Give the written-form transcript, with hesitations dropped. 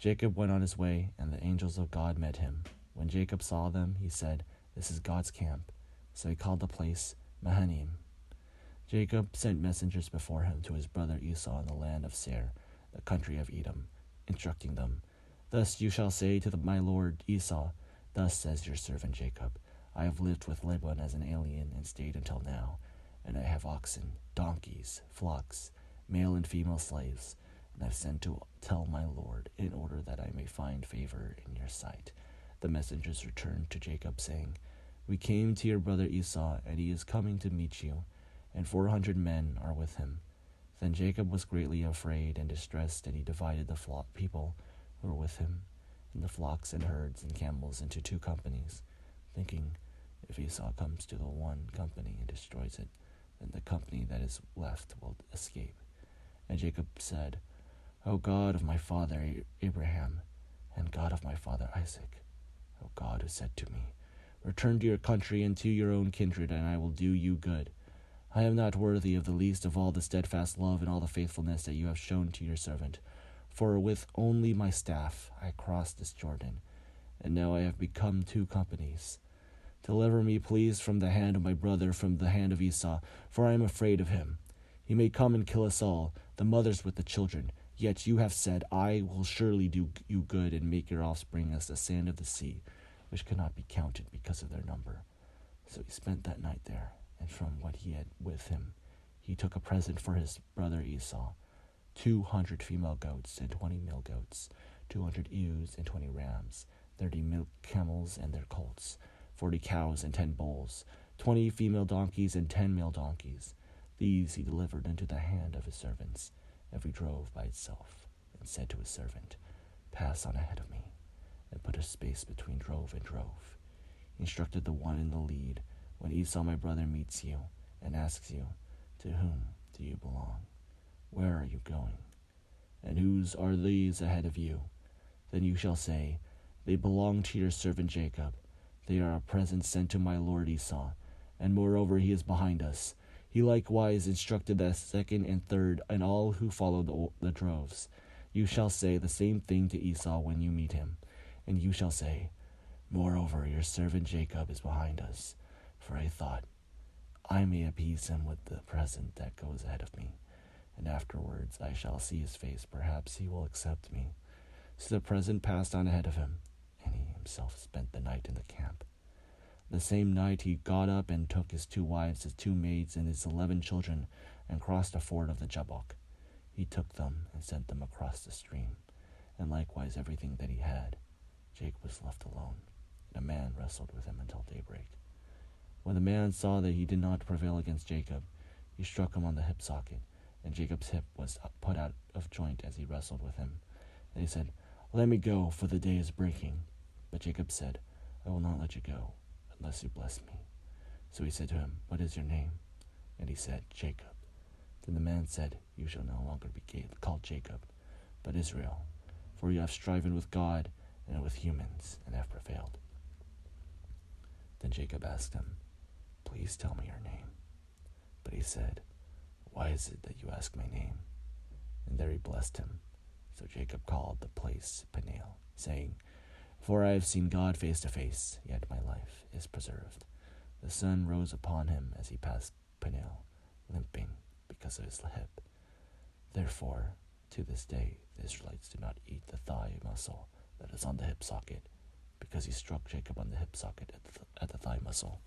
Jacob went on his way, and the angels of God met him. When Jacob saw them, he said, "This is God's camp." So he called the place Mahanaim. Jacob sent messengers before him to his brother Esau in the land of Seir, the country of Edom, instructing them, "Thus you shall say to my lord Esau, Thus says your servant Jacob, I have lived with Laban as an alien and stayed until now, and I have oxen, donkeys, flocks, male and female slaves, and I've sent to tell my lord, in order that I may find favor in your sight." The messengers returned to Jacob, saying, "We came to your brother Esau, and he is coming to meet you, and 400 men are with him." Then Jacob was greatly afraid and distressed, and he divided the people who were with him, and the flocks and herds and camels into 2 companies, thinking, if Esau comes to the one company and destroys it, then the company that is left will escape. And Jacob said, "O God of my father Abraham, and God of my father Isaac, O God who said to me, Return to your country and to your own kindred, and I will do you good. I am not worthy of the least of all the steadfast love and all the faithfulness that you have shown to your servant. For with only my staff I crossed this Jordan, and now I have become 2 companies. Deliver me, please, from the hand of my brother, from the hand of Esau, for I am afraid of him. He may come and kill us all, the mothers with the children. Yet you have said, I will surely do you good and make your offspring as the sand of the sea, which cannot be counted because of their number." So he spent that night there, and from what he had with him, he took a present for his brother Esau, 200 female goats and 20 male goats, 200 ewes and 20 rams, 30 milk camels and their colts, 40 cows and 10 bulls, 20 female donkeys and 10 male donkeys. These he delivered into the hand of his servants, every drove by itself, and said to his servant, "Pass on ahead of me, and put a space between drove and drove." He instructed the one in the lead, "When Esau my brother meets you, and asks you, To whom do you belong? Where are you going? And whose are these ahead of you? Then you shall say, They belong to your servant Jacob. They are a present sent to my lord Esau, and moreover he is behind us." He likewise instructed the 2nd and 3rd, and all who followed the droves. "You shall say the same thing to Esau when you meet him, and you shall say, Moreover, your servant Jacob is behind us, for I thought, I may appease him with the present that goes ahead of me, and afterwards I shall see his face, perhaps he will accept me." So the present passed on ahead of him, and he himself spent the night in the camp. The same night he got up and took his 2 wives, his 2 maids, and his 11 children, and crossed a ford of the Jabbok. He took them and sent them across the stream, and likewise everything that he had. Jacob was left alone, and a man wrestled with him until daybreak. When the man saw that he did not prevail against Jacob, he struck him on the hip socket, and Jacob's hip was put out of joint as he wrestled with him. And he said, "Let me go, for the day is breaking." But Jacob said, "I will not let you go, unless you bless me." So he said to him, "What is your name?" And he said, "Jacob." Then the man said, "You shall no longer be called Jacob, but Israel, for you have striven with God and with humans, and have prevailed." Then Jacob asked him, "Please tell me your name." But he said, "Why is it that you ask my name?" And there he blessed him. So Jacob called the place Peniel, saying, "For I have seen God face to face, yet my life is preserved." The sun rose upon him as he passed Peniel, limping because of his hip. Therefore, to this day, the Israelites do not eat the thigh muscle that is on the hip socket, because he struck Jacob on the hip socket at the thigh muscle.